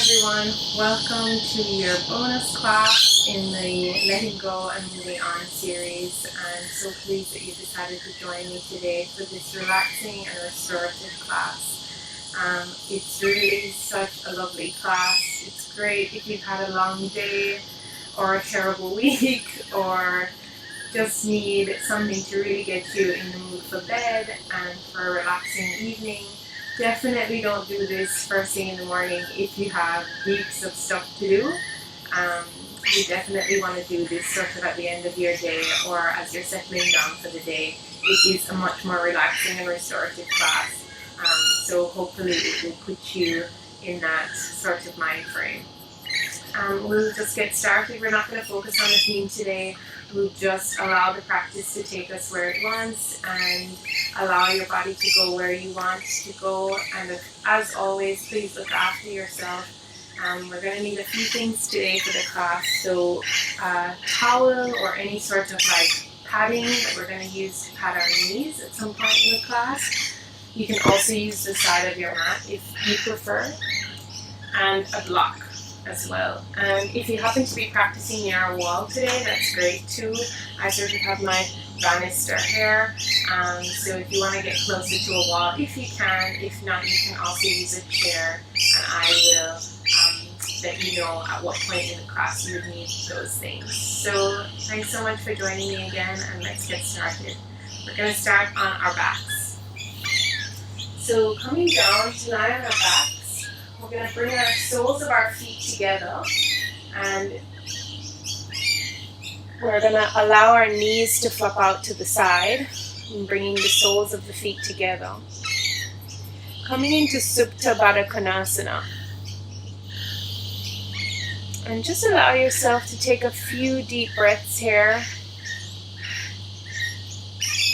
everyone, welcome to your bonus class in the Letting Go and Moving On series. I'm so pleased that you decided to join me today for this relaxing and restorative class. It's really such a lovely class. It's great if you've had a long day or a terrible week or just need something to really get you in the mood for bed and for a relaxing evening. Definitely don't do this first thing in the morning if you have weeks of stuff to do. You definitely want to do this sort of at the end of your day or as you're settling down for the day. It is a much more relaxing and restorative class. So hopefully it will put you in that sort of mind frame. We'll just get started. We're not going to focus on a theme today. We'll just allow the practice to take us where it wants and allow your body to go where you want to go. And as always, please look after yourself. We're going to need a few things today for the class. So a towel or any sort of like padding that we're going to use to pad our knees at some point in the class. You can also use the side of your mat if you prefer. And a block as well. And if you happen to be practicing near a wall today, that's great too. I sort of have my banister here, so if you want to get closer to a wall, if you can. If not, you can also use a chair, and I will let you know at what point in the class you would need those things. So thanks so much for joining me again, and let's get started. We're going to start on our backs. So coming down to lie on our backs, we're going to bring our soles of our feet together, and we're going to allow our knees to flop out to the side and bringing the soles of the feet together. Coming into Supta Baddha Konasana. And just allow yourself to take a few deep breaths here.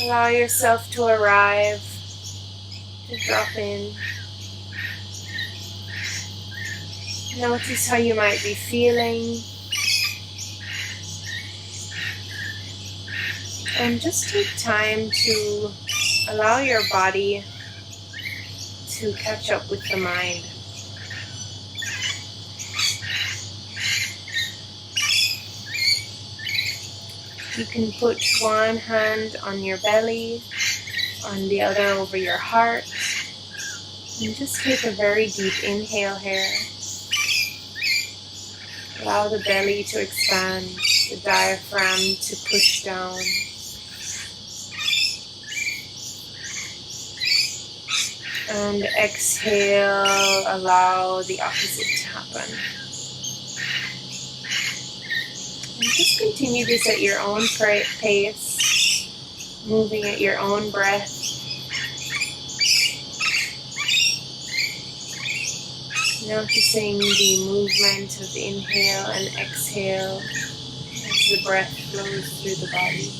Allow yourself to arrive, to drop in. Notice how you might be feeling. And just take time to allow your body to catch up with the mind. You can put one hand on your belly, on the other over your heart, and just take a very deep inhale here. Allow the belly to expand, the diaphragm to push down. And exhale, allow the opposite to happen. And just continue this at your own pace, moving at your own breath. Noticing the movement of inhale and exhale as the breath flows through the body.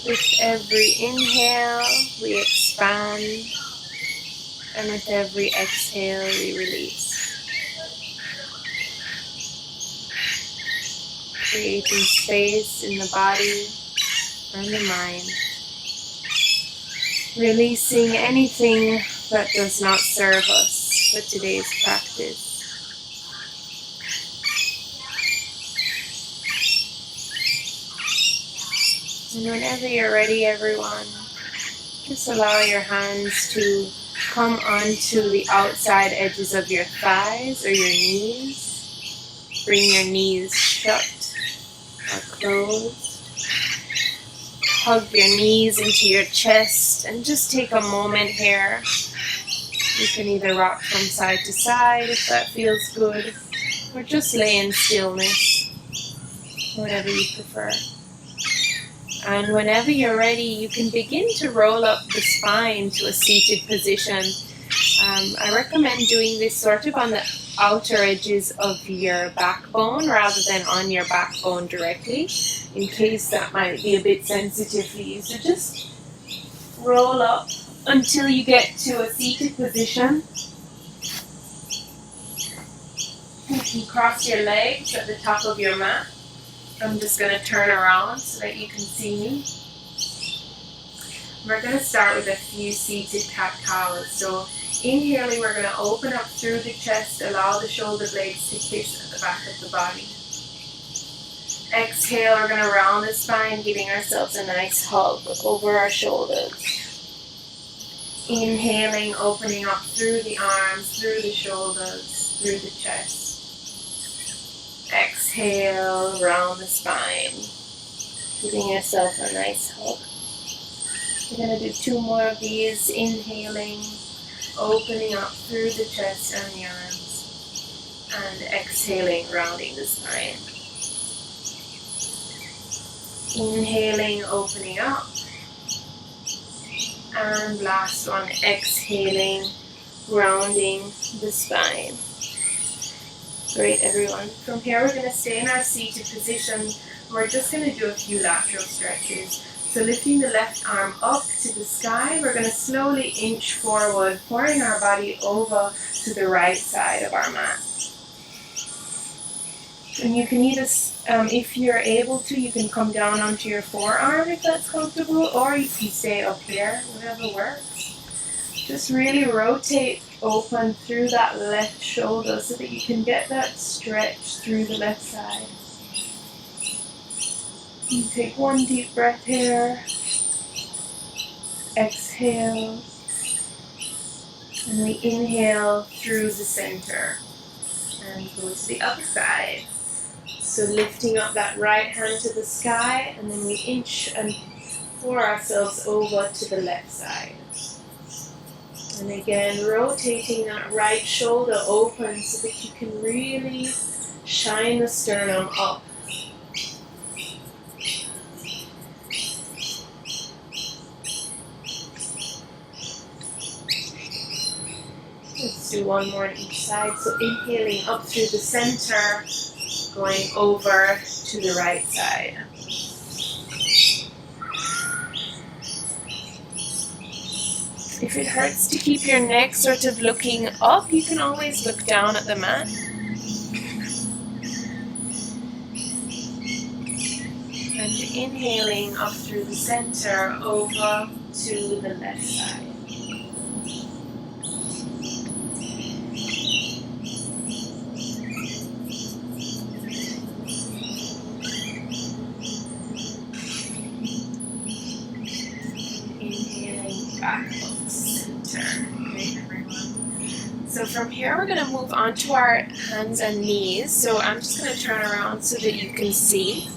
With every inhale, we expand, and with every exhale, we release. Creating space in the body and the mind. Releasing anything that does not serve us for today's practice. And whenever you're ready, everyone, just allow your hands to come onto the outside edges of your thighs or your knees. Bring your knees shut or closed. Hug your knees into your chest and just take a moment here. You can either rock from side to side if that feels good, or just lay in stillness, whatever you prefer. And whenever you're ready, you can begin to roll up the spine to a seated position. I recommend doing this sort of on the outer edges of your backbone rather than on your backbone directly, in case that might be a bit sensitive for you. So just roll up until you get to a seated position. You can cross your legs at the top of your mat. I'm just going to turn around so that you can see me. We're going to start with a few seated cat-cows. So inhaling, we're going to open up through the chest, allow the shoulder blades to kiss at the back of the body. Exhale, we're going to round the spine, giving ourselves a nice hug over our shoulders. Inhaling, opening up through the arms, through the shoulders, through the chest. Exhale, round the spine, giving yourself a nice hug. We're going to do 2 more of these. Inhaling, opening up through the chest and the arms, and exhaling, rounding the spine. Inhaling, opening up, and last one, exhaling, rounding the spine. Great, everyone. From here, we're going to stay in our seated position. We're just going to do a few lateral stretches. So lifting the left arm up to the sky, we're going to slowly inch forward, pouring our body over to the right side of our mat. And you can either, if you're able to, you can come down onto your forearm if that's comfortable, or you can stay up here, whatever works. Just really rotate open through that left shoulder so that you can get that stretch through the left side. You take 1 deep breath here, exhale, and we inhale through the center and go to the other side. So lifting up that right hand to the sky, and then we inch and pour ourselves over to the left side. And again, rotating that right shoulder open so that you can really shine the sternum up. Let's do 1 more on each side. So inhaling up through the center, going over to the right side. If it hurts to keep your neck sort of looking up, you can always look down at the mat. And inhaling up through the center, over to the left side. Inhaling back up center. Great, everyone. So from here we're going to move on to our hands and knees. So I'm just going to turn around so that you can see.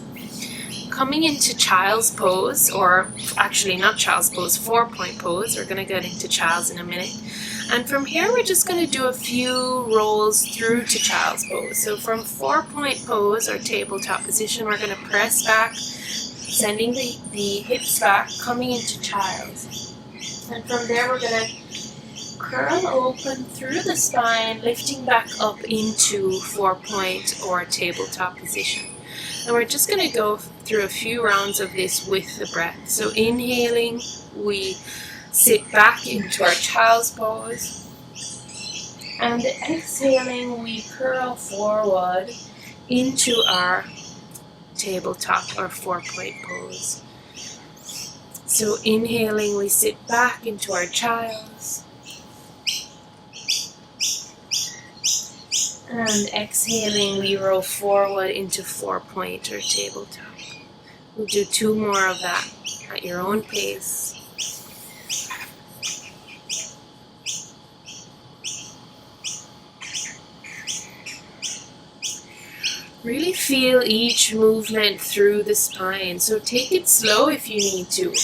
Coming into child's pose, or actually not child's pose, 4-point pose. We're going to get into child's in a minute. And from here we're just going to do a few rolls through to child's pose. So from 4-point pose or tabletop position, we're going to press back, sending the hips back, coming into child's. And from there we're going to curl open through the spine, lifting back up into 4-point or tabletop position. And we're just going to go through a few rounds of this with the breath. So inhaling, we sit back into our child's pose. And exhaling, we curl forward into our tabletop or 4-point pose. So inhaling, we sit back into our child's. And exhaling, we roll forward into 4-point or tabletop. We'll do 2 more of that at your own pace. Really feel each movement through the spine. So take it slow if you need to.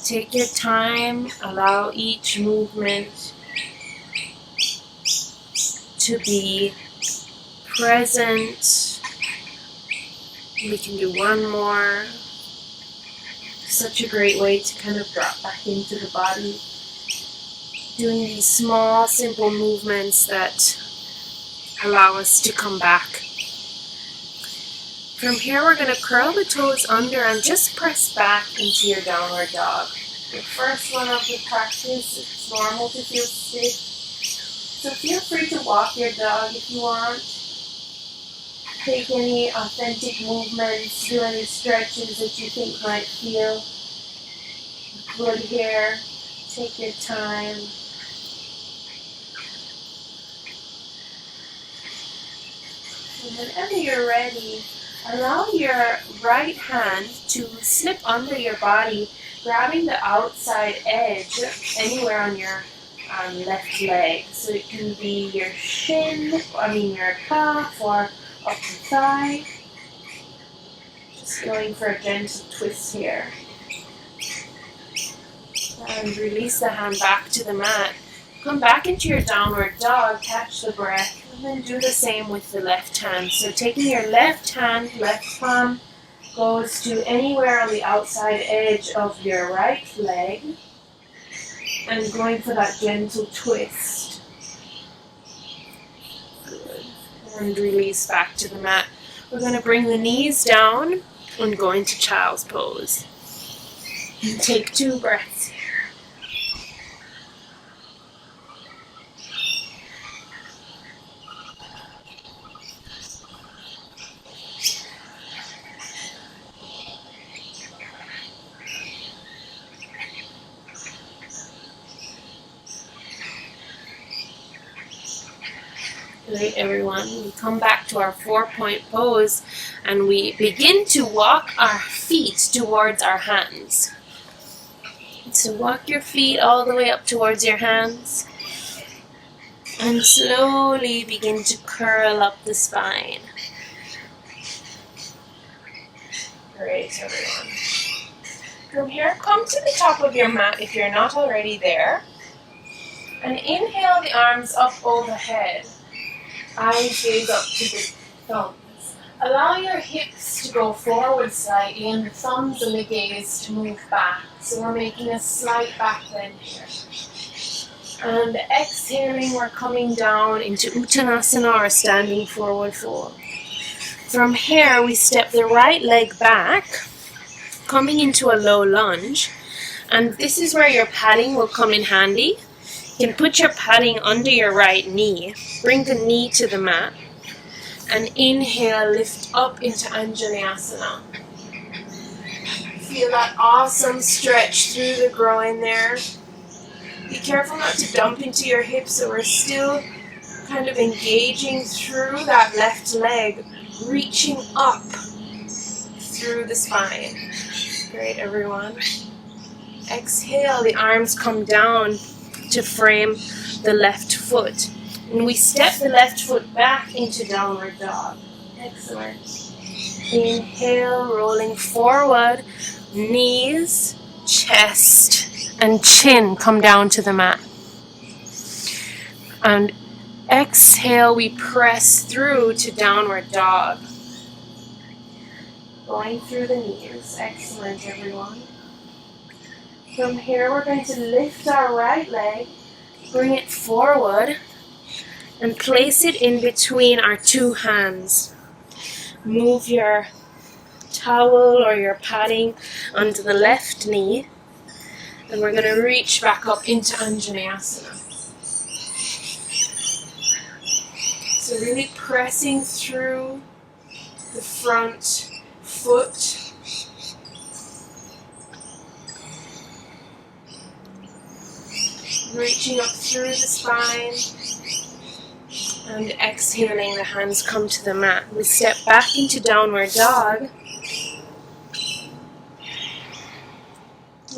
Take your time, allow each movement to be present. We can do 1 more. Such a great way to kind of drop back into the body. Doing these small, simple movements that allow us to come back. From here, we're going to curl the toes under and just press back into your downward dog. the first one of the practice. It's normal to feel stiff. So feel free to walk your dog if you want. Take any authentic movements, do any stretches that you think might feel good here. Take your time. And whenever you're ready, allow your right hand to slip under your body, grabbing the outside edge anywhere on your left leg. So it can be your your calf or up the thigh. Just going for a gentle twist here. And release the hand back to the mat. Come back into your downward dog, catch the breath, and then do the same with the left hand. So taking your left hand, left palm, goes to anywhere on the outside edge of your right leg, and going for that gentle twist. Good. And release back to the mat. We're going to bring the knees down and go into child's pose. And take 2 breaths here. Great, everyone. We come back to our 4-point pose and we begin to walk our feet towards our hands. So walk your feet all the way up towards your hands and slowly begin to curl up the spine. Great, everyone. From here, come to the top of your mat if you're not already there. And inhale the arms up overhead. Eyes gaze up to the thumbs. Allow your hips to go forward slightly and the thumbs and the gaze to move back. So we're making a slight back bend here. And exhaling, we're coming down into Uttanasana or standing forward fold. From here, we step the right leg back, coming into a low lunge. And this is where your padding will come in handy. You can put your padding under your right knee, bring the knee to the mat, and inhale, lift up into Anjaneyasana. Feel that awesome stretch through the groin there. Be careful not to dump into your hips, so we're still kind of engaging through that left leg, reaching up through the spine. Great, everyone. Exhale, the arms come down to frame the left foot. And we step the left foot back into downward dog. Excellent. Inhale, rolling forward, knees, chest, and chin come down to the mat. And exhale, we press through to downward dog. Going through the knees. Excellent, everyone. From here, we're going to lift our right leg, bring it forward, and place it in between our 2 hands. Move your towel or your padding onto the left knee, and we're going to reach back up into Anjaneyasana. So really pressing through the front foot. Reaching up through the spine and exhaling, the hands come to the mat. We step back into downward dog.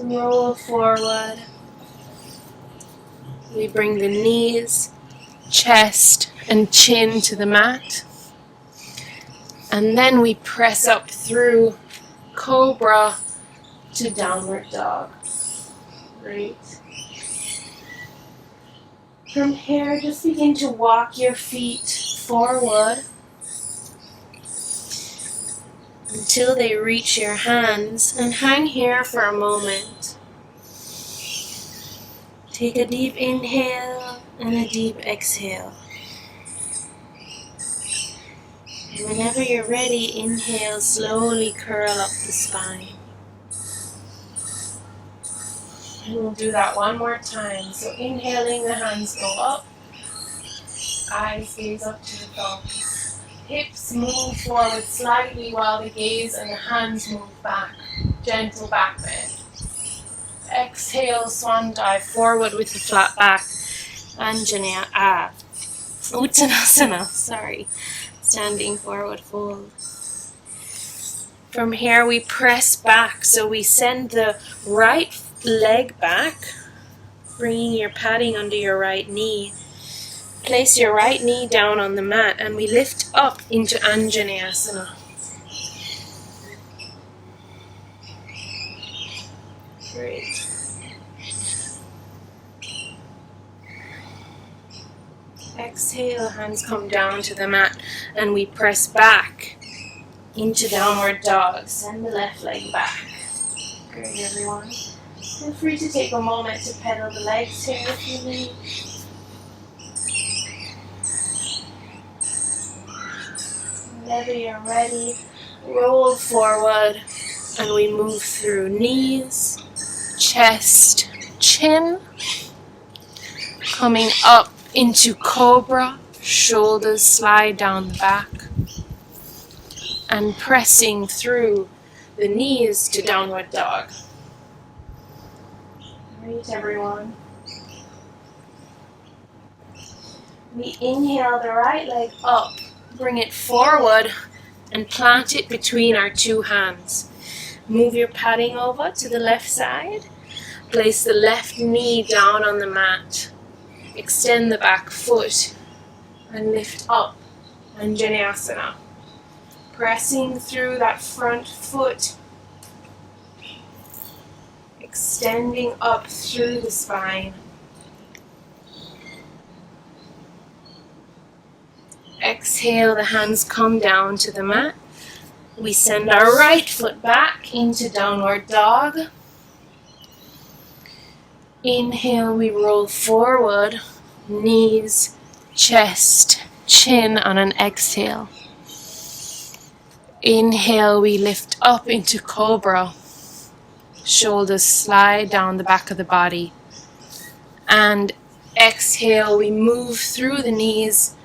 Roll forward. We bring the knees, chest, and chin to the mat. And then we press up through cobra to downward dog. Great. From here, just begin to walk your feet forward until they reach your hands, and hang here for a moment. Take a deep inhale and a deep exhale. And whenever you're ready, inhale, slowly curl up the spine. And we'll do that one more time. So inhaling, the hands go up. Eyes gaze up to the thumbs. Hips move forward slightly while the gaze and the hands move back. Gentle back bend. Exhale, swan dive forward with the flat back. Uttanasana, sorry. Standing forward fold. From here we press back, so we send the right leg back, bringing your padding under your right knee. Place your right knee down on the mat and we lift up into Anjaneyasana. Great. Exhale, hands come down to the mat and we press back into downward dog. Send the left leg back. Great, everyone. Feel free to take a moment to pedal the legs here if you need. Whenever you're ready, roll forward and we move through knees, chest, chin, coming up into cobra, shoulders slide down the back, and pressing through the knees to downward dog. Great, everyone. We inhale the right leg up, bring it forward and plant it between our two hands. Move your padding over to the left side. Place the left knee down on the mat. Extend the back foot and lift up Anjaneyasana. Pressing through that front foot. Extending up through the spine. Exhale, the hands come down to the mat. We send our right foot back into downward dog. Inhale, we roll forward, knees, chest, chin on an exhale. Inhale, we lift up into cobra. Shoulders slide down the back of the body. And exhale, we move through the knees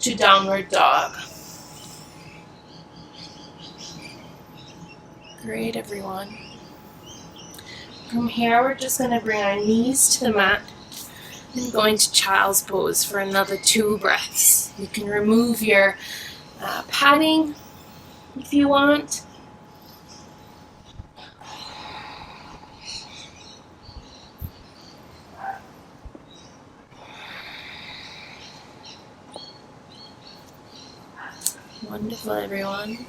to downward dog. Great, everyone. From here, we're just going to bring our knees to the mat and go into child's pose for another 2 breaths. You can remove your padding if you want. Wonderful, everyone.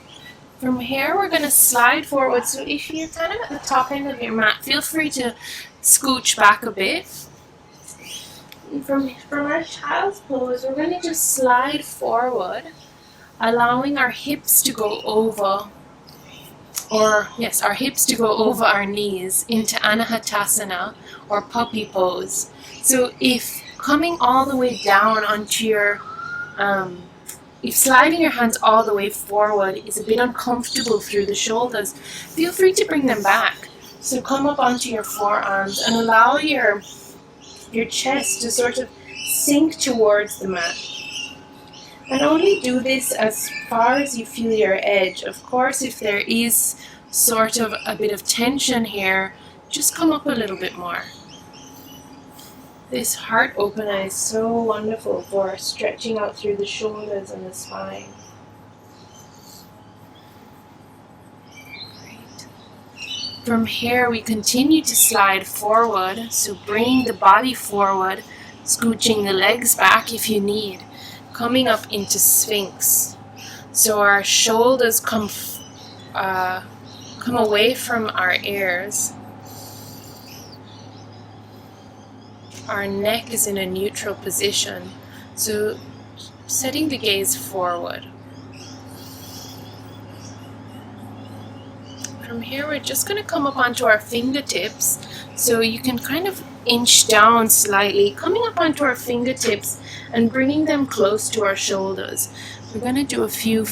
From here, we're going to slide forward. So if you're kind of at the top end of your mat, feel free to scooch back a bit. And from our child's pose, we're going to just slide forward, allowing our hips to go over, our hips to go over our knees into Anahatasana or puppy pose. So if coming all the way down onto your if sliding your hands all the way forward is a bit uncomfortable through the shoulders, feel free to bring them back. So come up onto your forearms and allow your chest to sort of sink towards the mat. And only do this as far as you feel your edge. Of course, if there is sort of a bit of tension here, just come up a little bit more. This heart opener is so wonderful for stretching out through the shoulders and the spine. Great. From here, we continue to slide forward, so bringing the body forward, scooching the legs back if you need, coming up into Sphinx. So our shoulders come away from our ears. Our neck is in a neutral position, so setting the gaze forward. From here, we're just going to come up onto our fingertips, so you can kind of inch down slightly, coming up onto our fingertips and bringing them close to our shoulders. We're going to do a few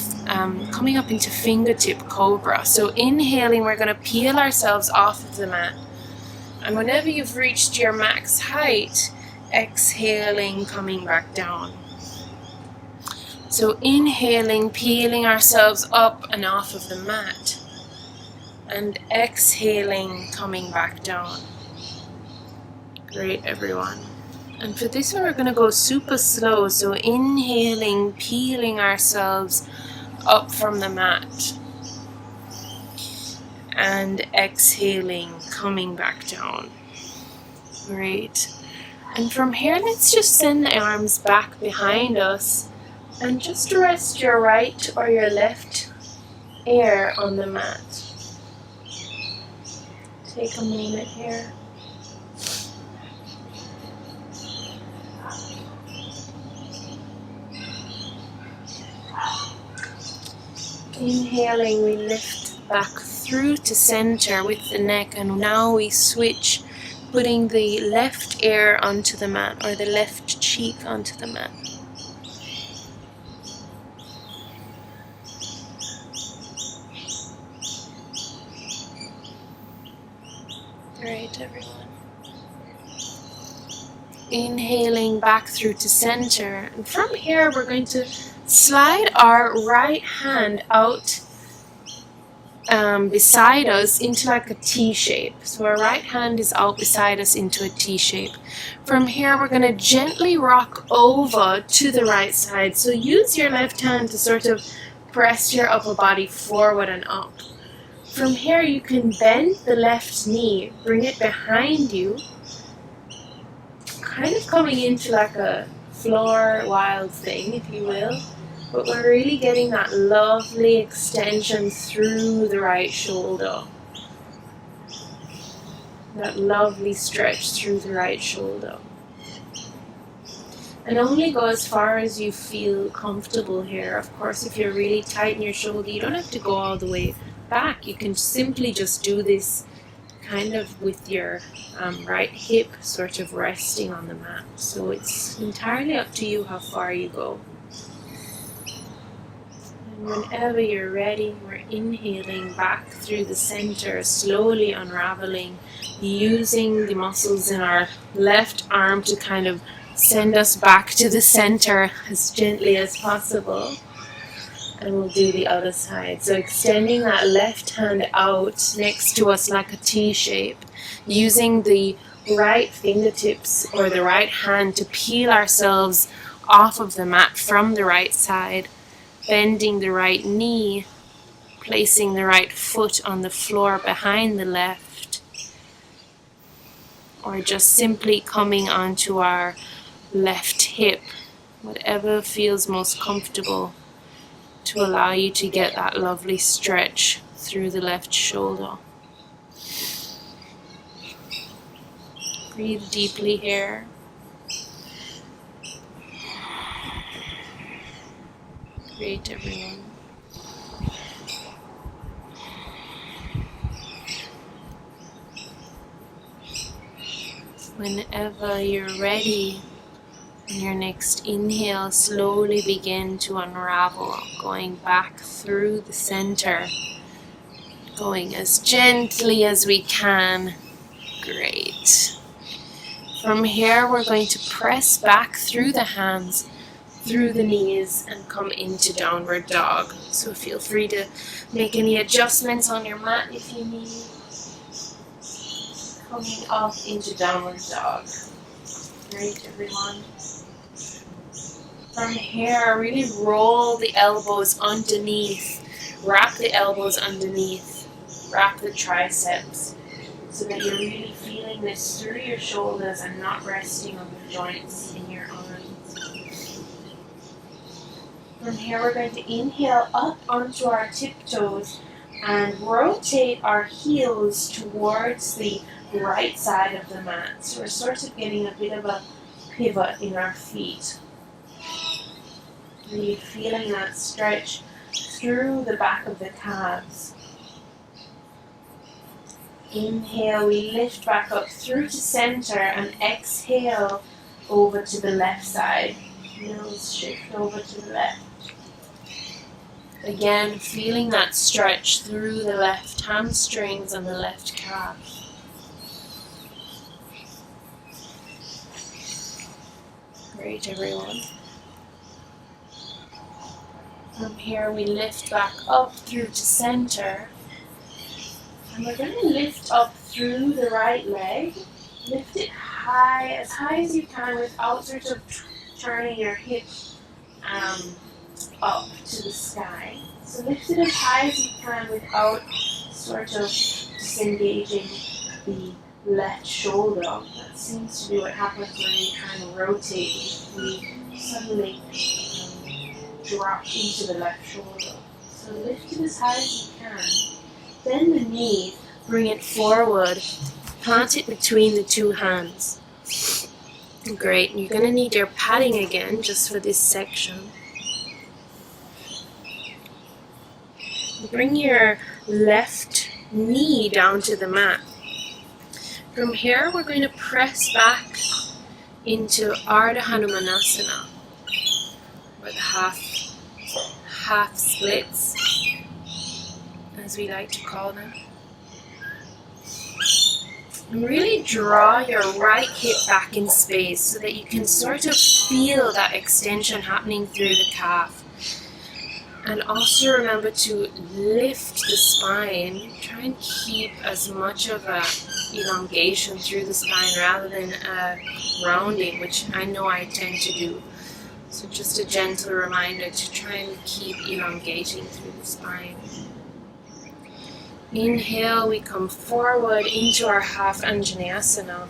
coming up into fingertip cobra. So inhaling, we're going to peel ourselves off of the mat. And whenever you've reached your max height, exhaling, coming back down. So inhaling, peeling ourselves up and off of the mat. And exhaling, coming back down. Great, everyone. And for this one, we're going to go super slow. So inhaling, peeling ourselves up from the mat. And exhaling, coming back down. Great. And from here, let's just send the arms back behind us and just rest your right or your left ear on the mat. Take a moment here. Inhaling, we lift back through to center with the neck, and now we switch, putting the left ear onto the mat or the left cheek onto the mat. Great, everyone. Inhaling back through to center, and from here we're going to slide our right hand out beside us into like a T shape. So our right hand is out beside us into a T shape. From here we're going to gently rock over to the right side. So use your left hand to sort of press your upper body forward and up. From here you can bend the left knee, bring it behind you, kind of coming into like a floor wild thing, if you will. But we're really getting that lovely extension through the right shoulder. That lovely stretch through the right shoulder. And only go as far as you feel comfortable here. Of course, if you're really tight in your shoulder, you don't have to go all the way back. You can simply just do this kind of with your right hip sort of resting on the mat. So it's entirely up to you how far you go. Whenever you're ready, we're inhaling back through the center, slowly unraveling, using the muscles in our left arm to kind of send us back to the center as gently as possible. And we'll do the other side. So extending that left hand out next to us like a T shape, using the right fingertips or the right hand to peel ourselves off of the mat from the right side. Bending the right knee, placing the right foot on the floor behind the left, or just simply coming onto our left hip, whatever feels most comfortable to allow you to get that lovely stretch through the left shoulder. Breathe deeply here. Great, everyone. Whenever you're ready, in your next inhale, slowly begin to unravel, going back through the center, going as gently as we can. Great. From here, we're going to press back through the hands, through the knees, and come into downward dog. So feel free to make any adjustments on your mat if you need. Coming up into downward dog. Great, everyone. From here, really roll the elbows underneath. Wrap the elbows underneath. Wrap the triceps so that you're really feeling this through your shoulders and not resting on the joints in your arms. From here, we're going to inhale up onto our tiptoes and rotate our heels towards the right side of the mat. So we're sort of getting a bit of a pivot in our feet. Really feeling that stretch through the back of the calves. Inhale, we lift back up through to center, and exhale over to the left side. Nose shift over to the left. Again, feeling that stretch through the left hamstrings and the left calf. Great, everyone. From here we lift back up through to center. And we're going to lift up through the right leg. Lift it high as you can without sort of turning your hip up to the sky. So lift it as high as you can without sort of disengaging the left shoulder. That seems to be what happens when we kind of rotate. We suddenly drop into the left shoulder. So lift it as high as you can. Bend the knee, bring it forward, plant it between the two hands. Great, and you're going to need your padding again just for this section. Bring your left knee down to the mat. From here we're going to press back into Ardha Hanumanasana, or the half splits, as we like to call them. And really draw your right hip back in space so that you can sort of feel that extension happening through the calf. And also remember to lift the spine. Try and keep as much of a elongation through the spine rather than a rounding, which I know I tend to do. So just a gentle reminder to try and keep elongating through the spine. Inhale, we come forward into our half Anjaneyasana.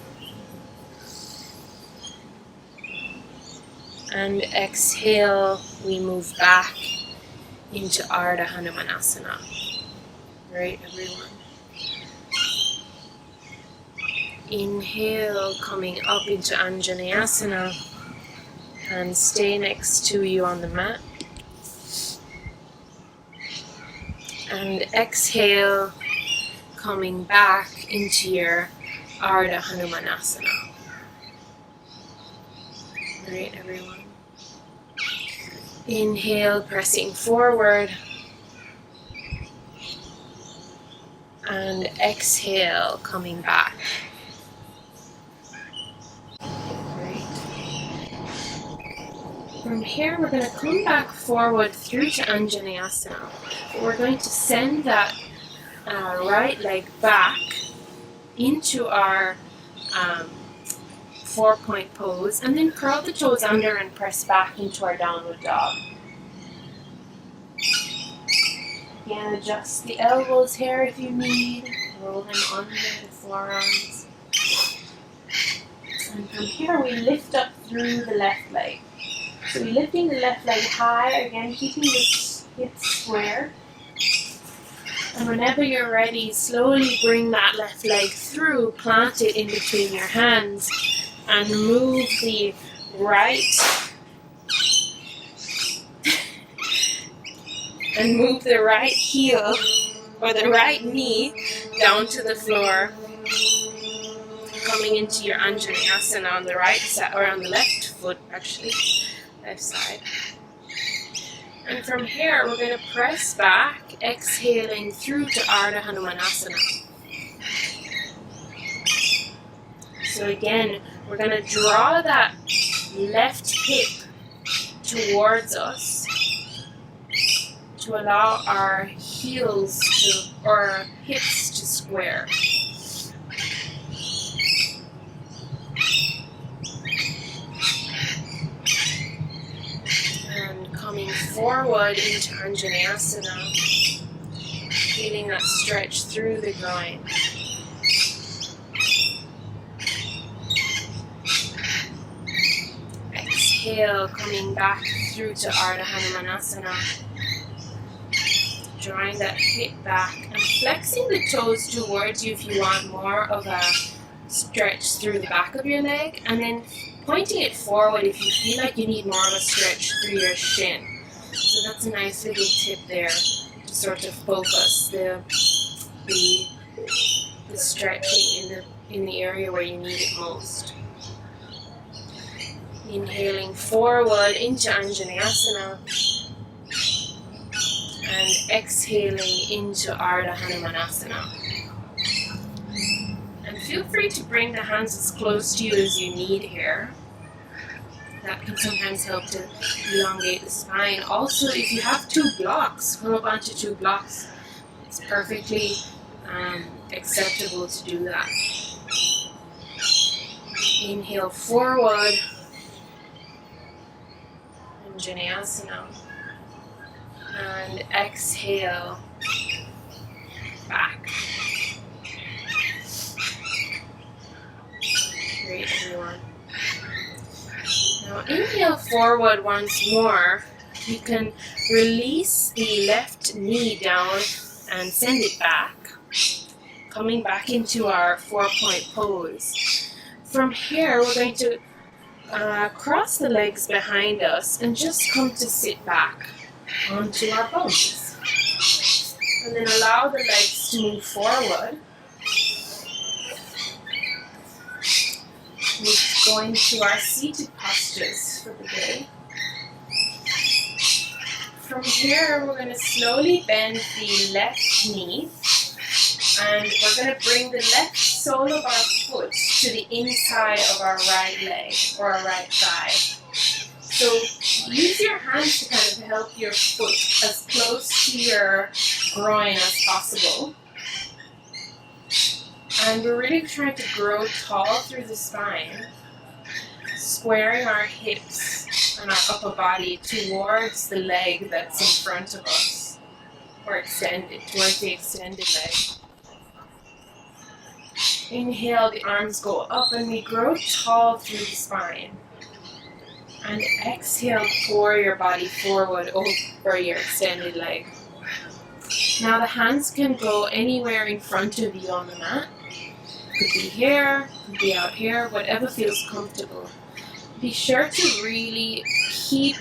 And exhale, we move back into Ardha Hanumanasana. Great, everyone. Inhale, coming up into Anjaneyasana. And stay next to you on the mat. And exhale, coming back into your Ardha Hanumanasana. Great, everyone. Inhale, pressing forward. And exhale, coming back. Great. From here, we're going to come back forward through to Anjaneyasana. We're going to send that right leg back into our 4-point pose, and then curl the toes under and press back into our downward dog. Again, adjust the elbows here if you need. Roll them under the forearms. And from here we lift up through the left leg. So we're lifting the left leg high, again keeping the hips square. And whenever you're ready, slowly bring that left leg through, plant it in between your hands, and move the right heel or the right knee down to the floor, coming into your Anjaneyasana on the right side, or on the left foot actually, left side. And from here we're going to press back, exhaling through to Ardha Hanumanasana. So again, we're going to draw that left hip towards us to allow our heels to, or hips to square. And coming forward into Anjaneyasana, feeling that stretch through the groin. Exhale, coming back through to Ardha Hanumanasana. Drawing that hip back and flexing the toes towards you if you want more of a stretch through the back of your leg, and then pointing it forward if you feel like you need more of a stretch through your shin. So that's a nice little tip there to sort of focus the stretching in the area where you need it most. Inhaling forward into Anjaneyasana and exhaling into Ardha Hanumanasana. And feel free to bring the hands as close to you as you need here. That can sometimes help to elongate the spine. Also, if you have two blocks, come up onto two blocks. It's perfectly acceptable to do that. Inhale forward, and Vinyasa. And exhale back. Great, everyone. Now inhale forward once more. You can release the left knee down and send it back, coming back into our 4-point pose. From here, we're going to cross the legs behind us and just come to sit back onto our bones. And then allow the legs to move forward. We're going to our seated postures for the day. From here, we're going to slowly bend the left knee, and we're going to bring the left sole of our foot to the inside of our right leg or our right thigh. So use your hands to kind of help your foot as close to your groin as possible. And we're really trying to grow tall through the spine, squaring our hips and our upper body towards the leg that's in front of us, or extended, towards the extended leg. Inhale, the arms go up and we grow tall through the spine. And exhale, pour your body forward over your extended leg. Now the hands can go anywhere in front of you on the mat. Could be here, could be out here, whatever feels comfortable. Be sure to really keep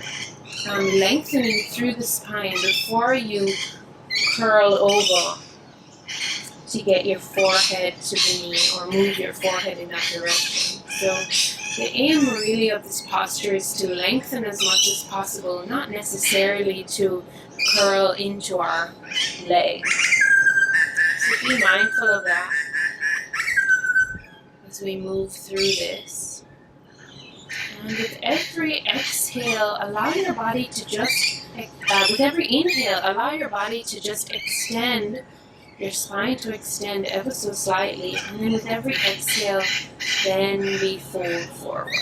lengthening through the spine before you curl over to get your forehead to the knee or move your forehead in that direction. So the aim really of this posture is to lengthen as much as possible, not necessarily to curl into our legs. So be mindful of that as we move through this. And with every exhale, allow your body to just, with every inhale, allow your body to just extend, your spine to extend ever so slightly. And then with every exhale, then we fold forward.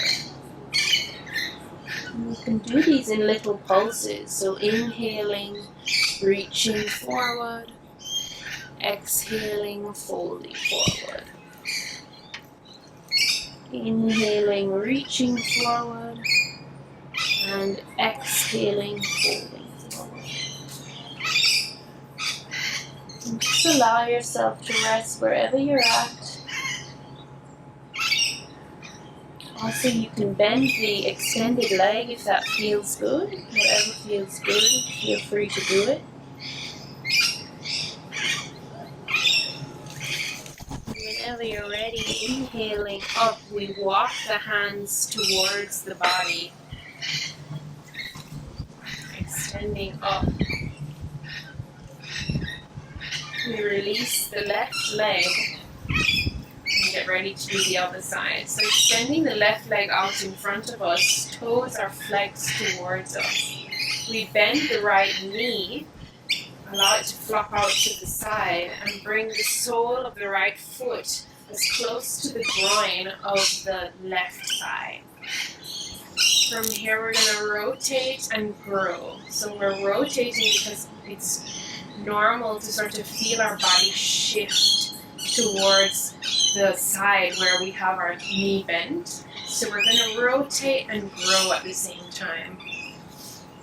And you can do these in little pulses. So inhaling, reaching forward, exhaling, folding forward. Inhaling, reaching forward, and exhaling, folding forward. And just allow yourself to rest wherever you're at. Also, you can bend the extended leg if that feels good. Whatever feels good, feel free to do it. Whenever you're ready, inhaling up, we walk the hands towards the body, extending up. We release the left leg and get ready to do the other side. So extending the left leg out in front of us, toes are flexed towards us. We bend the right knee, allow it to flop out to the side, and bring the sole of the right foot as close to the groin of the left thigh. From here we're going to rotate and grow. So we're rotating because it's normal to sort of feel our body shift towards the side where we have our knee bent. So we're going to rotate and grow at the same time.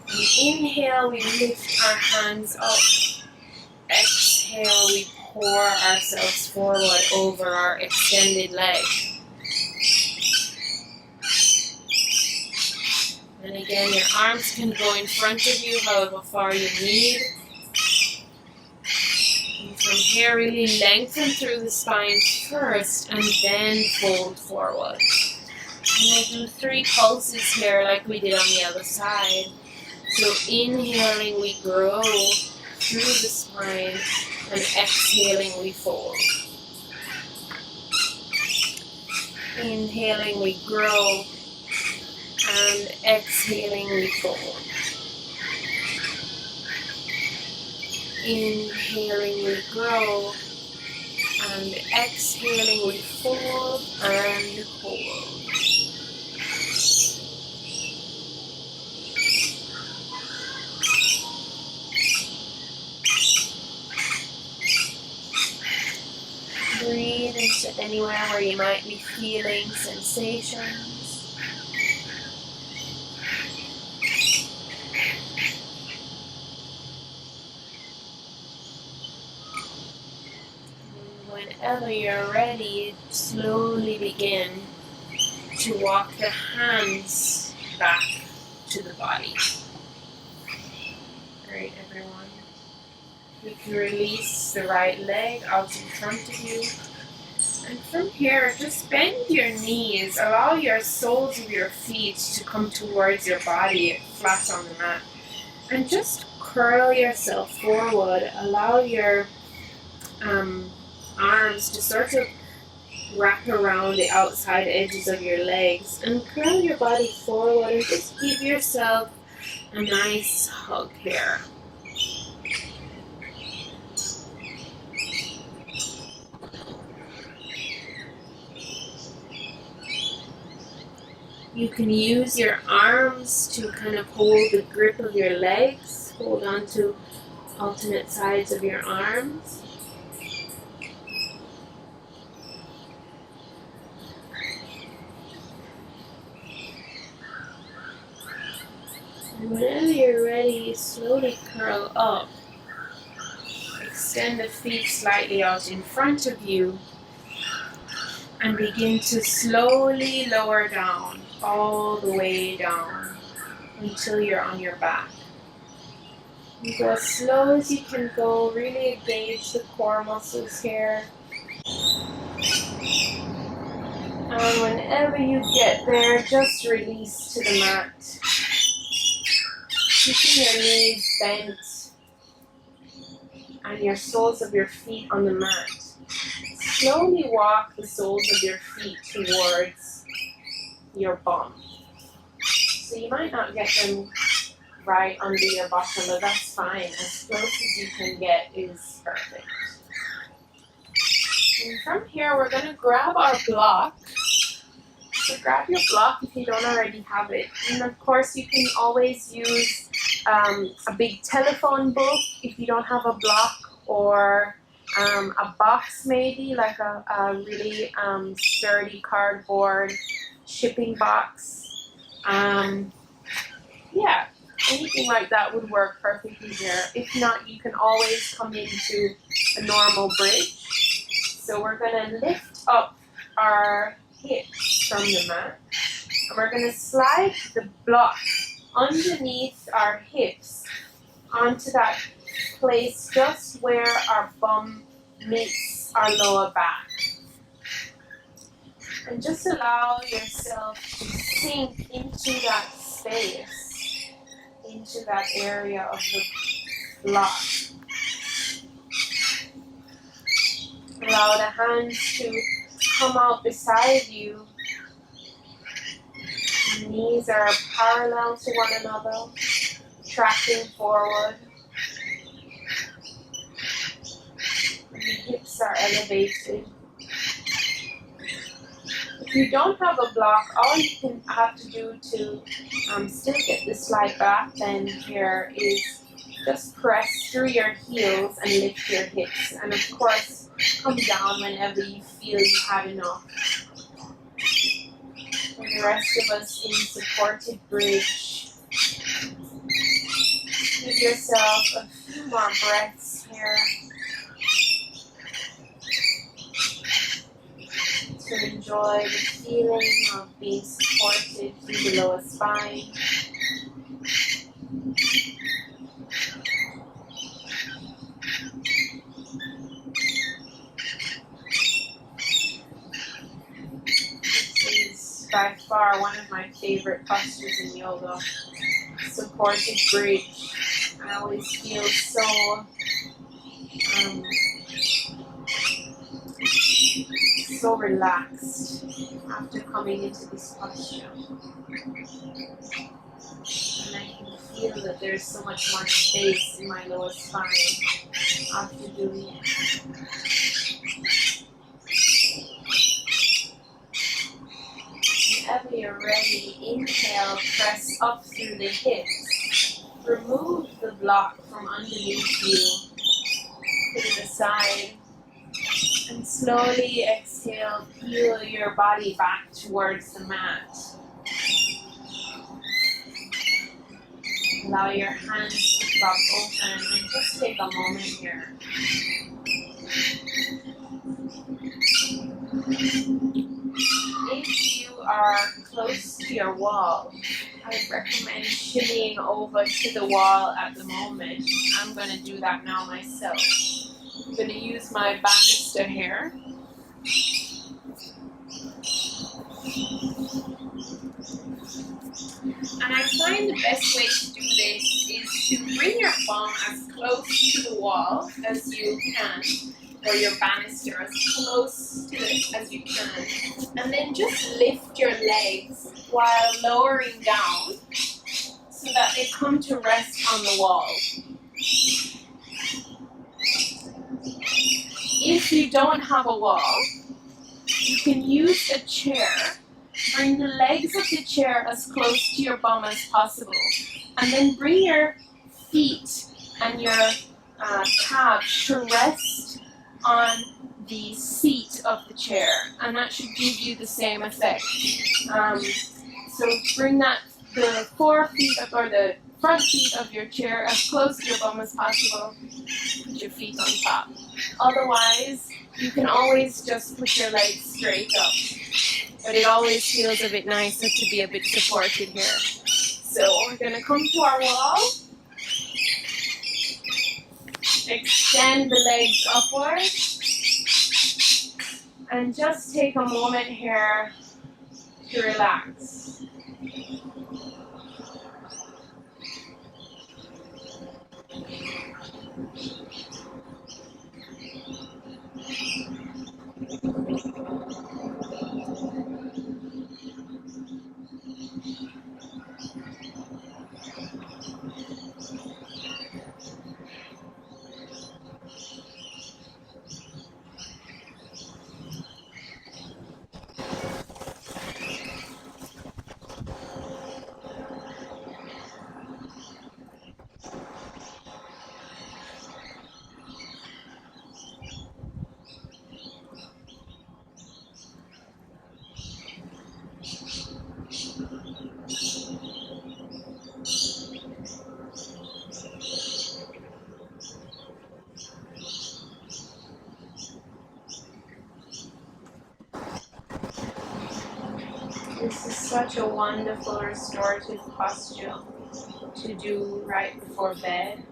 We inhale, we lift our hands up. Exhale, we pour ourselves forward over our extended leg. And again, your arms can go in front of you however far you need. And from here, really lengthen through the spine first and then fold forward. And we'll do 3 pulses here like we did on the other side. So inhaling, we grow through the spine, and exhaling, we fold. Inhaling, we grow, and exhaling, we fold. Inhaling, we grow, and exhaling, we fold and hold. Breathe into anywhere where you might be feeling sensations. And whenever you're ready, slowly begin to walk the hands back to the body. Alright, everyone. You can release the right leg out in front of you. And from here, just bend your knees. Allow your soles of your feet to come towards your body, flat on the mat. And just curl yourself forward. Allow your arms to sort of wrap around the outside edges of your legs. And curl your body forward and just give yourself a nice hug here. You can use your arms to kind of hold the grip of your legs. Hold on to alternate sides of your arms. And whenever you're ready, slowly curl up. Extend the feet slightly out in front of you. And begin to slowly lower down, all the way down, until you're on your back. You go as slow as you can go, really engage the core muscles here. And whenever you get there, just release to the mat. Keeping your knees bent and your soles of your feet on the mat. Slowly walk the soles of your feet towards your bum. So you might not get them right under your bottom, but that's fine. As close as you can get is perfect. And from here, we're going to grab our block. So grab your block if you don't already have it. And of course, you can always use a big telephone book if you don't have a block, or a box maybe, like a really sturdy cardboard shipping box. Yeah, anything like that would work perfectly here. If not, you can always come into a normal bridge. So we're going to lift up our hips from the mat. And we're going to slide the block underneath our hips onto that place just where our bum meets our lower back. And just allow yourself to sink into that space, into that area of the block. Allow the hands to come out beside you. The knees are parallel to one another, tracking forward. The hips are elevated. If you don't have a block, all you can have to do to still get the slide back then here is just press through your heels and lift your hips. And of course, come down whenever you feel you've had enough. And the rest of us in supported bridge. Give yourself a few more breaths here. To enjoy the feeling of being supported through the lower spine. This is by far one of my favorite postures in yoga. Supported bridge. I always feel so So relaxed after coming into this posture. And I can feel that there's so much more space in my lower spine after doing it. Whenever you're ready, inhale, press up through the hips. Remove the block from underneath you to the side. And slowly exhale, peel your body back towards the mat. Allow your hands to drop open and just take a moment here. If you are close to your wall, I recommend shimmying over to the wall at the moment. I'm going to do that now myself. I'm going to use my banister here. And I find the best way to do this is to bring your bum as close to the wall as you can, or your banister as close to it as you can, and then just lift your legs while lowering down so that they come to rest on the wall. If you don't have a wall, you can use a chair. Bring the legs of the chair as close to your bum as possible, and then bring your feet and your calves to rest on the seat of the chair, and that should give you the same effect. So bring the 4 feet or the front feet of your chair as close to your bum as possible. Put your feet on top. Otherwise, you can always just put your legs straight up. But it always feels a bit nicer to be a bit supported here. So we're going to come to our wall. Extend the legs upward. And just take a moment here to relax. This is such a wonderful restorative posture to do right before bed.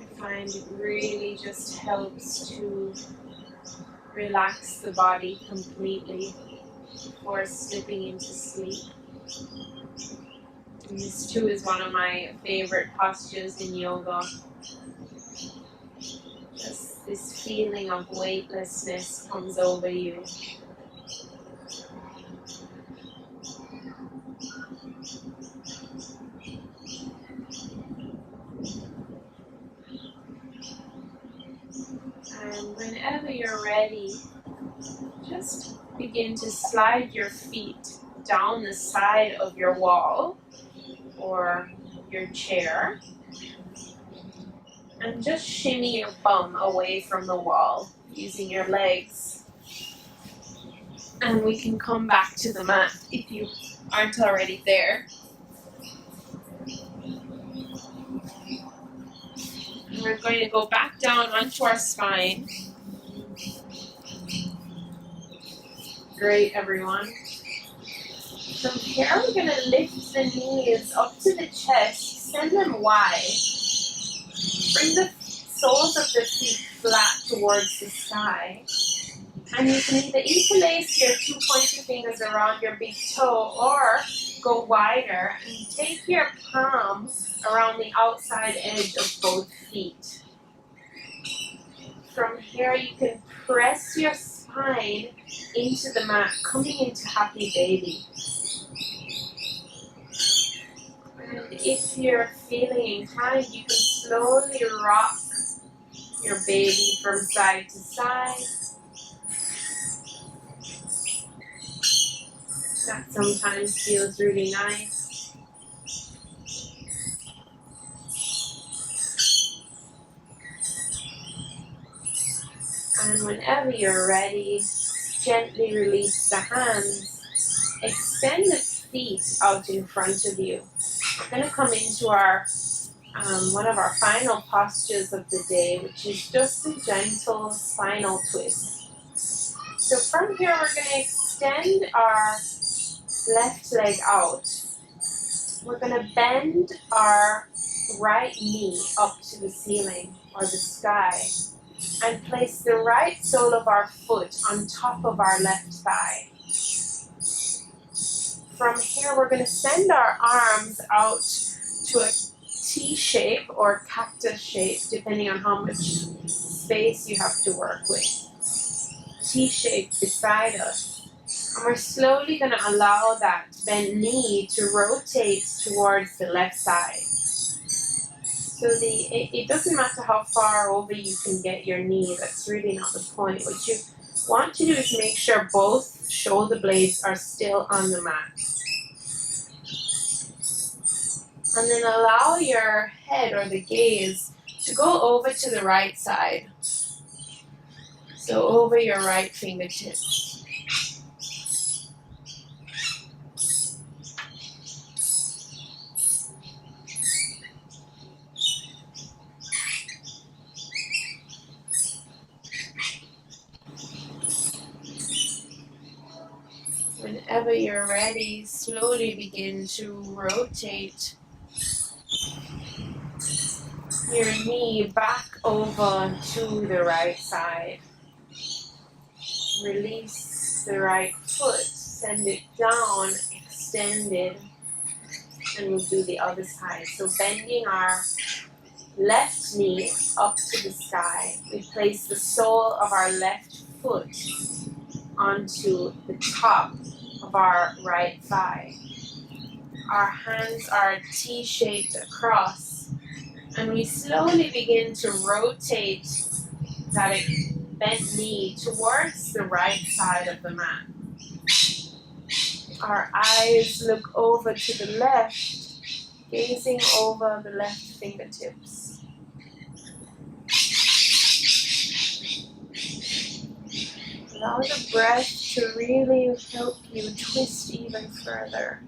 I find it really just helps to relax the body completely before slipping into sleep. And this too is one of my favorite postures in yoga. Just this feeling of weightlessness comes over you. And whenever you're ready, just begin to slide your feet down the side of your wall or your chair and just shimmy your bum away from the wall using your legs. And we can come back to the mat if you aren't already there. And we're going to go back down onto our spine. Great, everyone. From here, we're going to lift the knees up to the chest, send them wide. Bring the soles of the feet flat towards the sky. And you can either interlace your 2 pointer fingers around your big toe or go wider and take your palm around the outside edge of both feet. From here, you can press your spine into the mat, coming into happy baby. And if you're feeling inclined, you can slowly rock your baby from side to side. That sometimes feels really nice. And whenever you're ready, gently release the hands. Extend the feet out in front of you. We're going to come into our one of our final postures of the day, which is just a gentle spinal twist. So from here, we're going to extend our left leg out. We're going to bend our right knee up to the ceiling or the sky and place the right sole of our foot on top of our left thigh. From here, we're going to send our arms out to a T shape or cactus shape, depending on how much space you have to work with. T shape beside us. And we're slowly going to allow that bent knee to rotate towards the left side. So it doesn't matter how far over you can get your knee, that's really not the point. What you want to do is make sure both shoulder blades are still on the mat. And then allow your head or the gaze to go over to the right side. So over your right fingertips. Whenever you're ready, slowly begin to rotate your knee back over to the right side. Release the right foot, send it down, extended, and we'll do the other side. So bending our left knee up to the sky, we place the sole of our left foot onto the top of our right thigh. Our hands are T-shaped across, and we slowly begin to rotate that bent knee towards the right side of the mat. Our eyes look over to the left, gazing over the left fingertips. Allow the breath to really help you twist even further.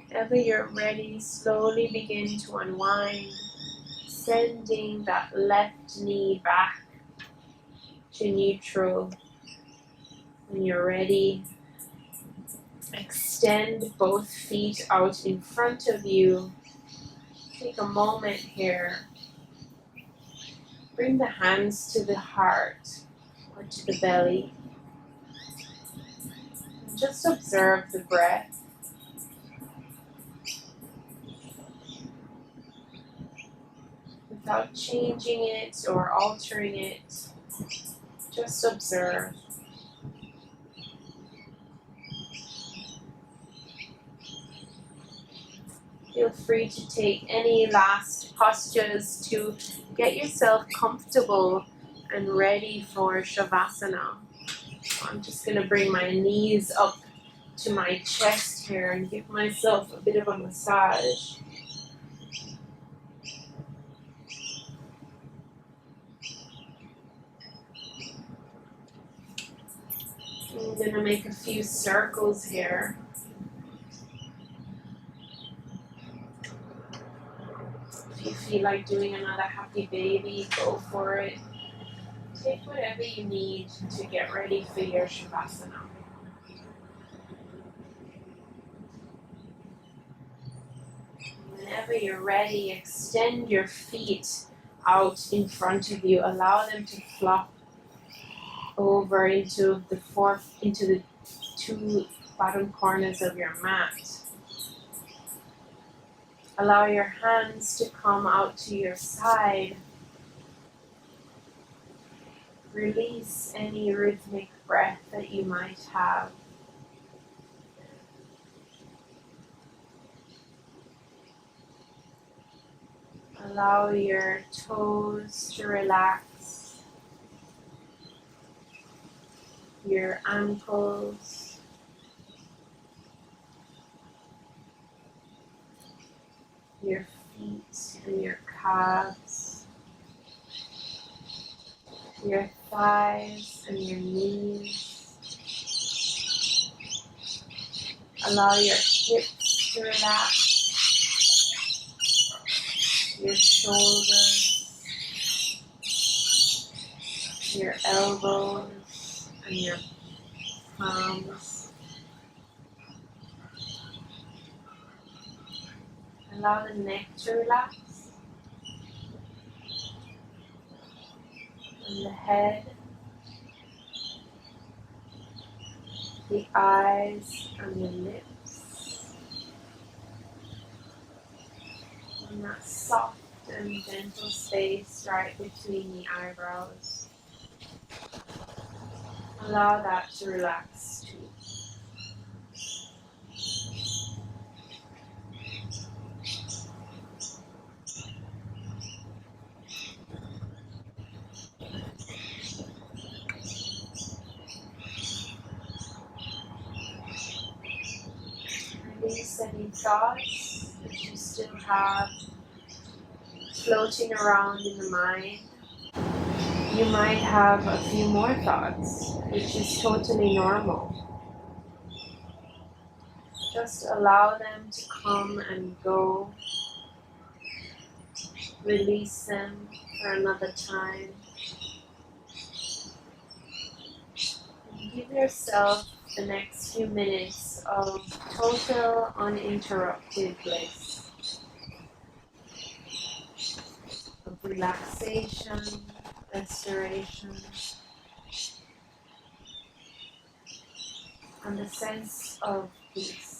Whenever you're ready, slowly begin to unwind, sending that left knee back to neutral. When you're ready, extend both feet out in front of you. Take a moment here. Bring the hands to the heart or to the belly. And just observe the breath. Without changing it or altering it, just observe. Feel free to take any last postures to get yourself comfortable and ready for Shavasana. So I'm just going to bring my knees up to my chest here and give myself a bit of a massage. I'm going to make a few circles here. If you feel like doing another happy baby, go for it. Take whatever you need to get ready for your Shavasana. whenever you're ready, extend your feet out in front of you. Allow them to flop over into the two bottom corners of your mat. Allow your hands to come out to your side. Release any rhythmic breath that you might have. Allow your toes to relax, your ankles, your feet and your calves, your thighs and your knees. Allow your hips to relax, your shoulders, your elbows and your palms. Allow the neck to relax, and the head, the eyes and the lips, and that soft and gentle space right between the eyebrows. Allow that to relax too. Release any thoughts that you still have floating around in the mind. You might have a few more thoughts, which is totally normal. Just allow them to come and go. Release them for another time. And give yourself the next few minutes of total uninterrupted bliss, of relaxation, restoration, and a sense of peace.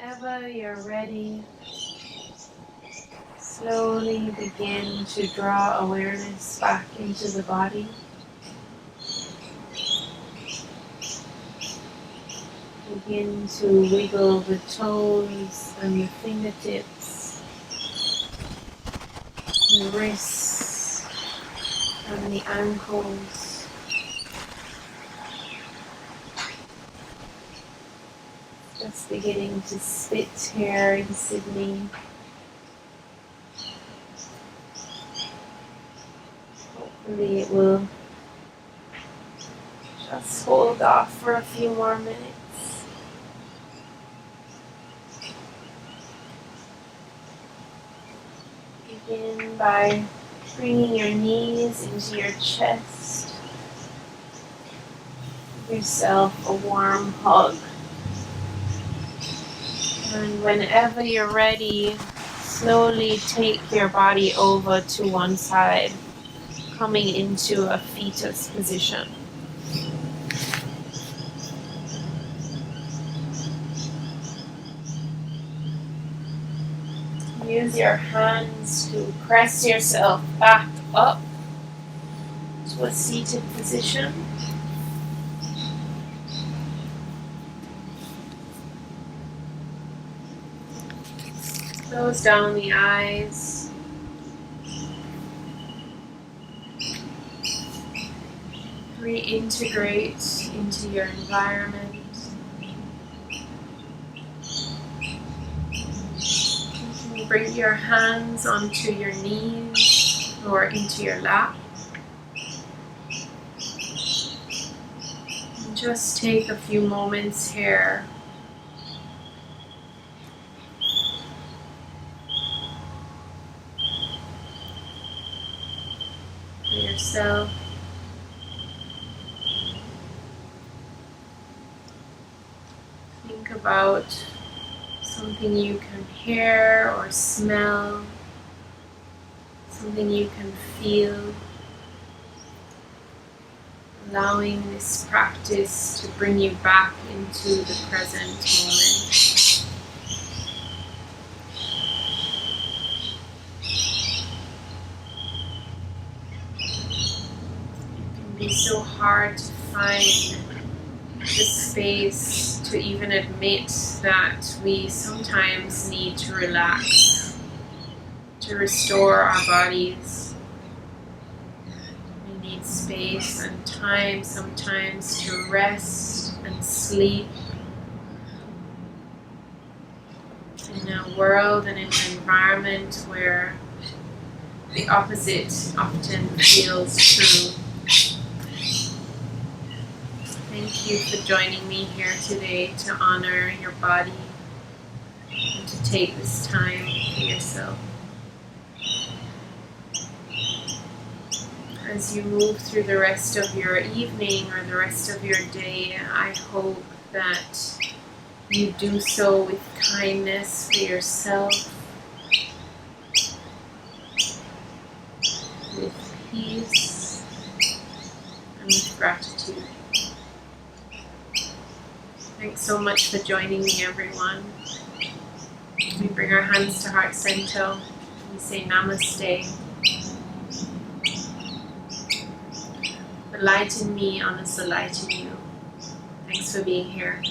Whenever you're ready, slowly begin to draw awareness back into the body. Begin to wiggle the toes and the fingertips, the wrists and the ankles. Just beginning to sit here in Sydney. Hopefully it will just hold off for a few more minutes. Begin by bringing your knees into your chest. Give yourself a warm hug. And whenever you're ready, slowly take your body over to one side, coming into a fetus position. Use your hands to press yourself back up to a seated position. Close down the eyes. Reintegrate into your environment. Bring your hands onto your knees or into your lap. And just take a few moments here for yourself. Think about something you can hear or smell, something you can feel, allowing this practice to bring you back into the present moment. It can be so hard to find the space to even admit that we sometimes need to relax, to restore our bodies. We need space and time sometimes to rest and sleep in a world and in an environment where the opposite often feels true. Thank you for joining me here today to honor your body and to take this time for yourself. As you move through the rest of your evening or the rest of your day, I hope that you do so with kindness for yourself, with peace, and with gratitude. Thanks so much for joining me, everyone. We bring our hands to heart center. We say namaste. The light in me honors the light in you. Thanks for being here.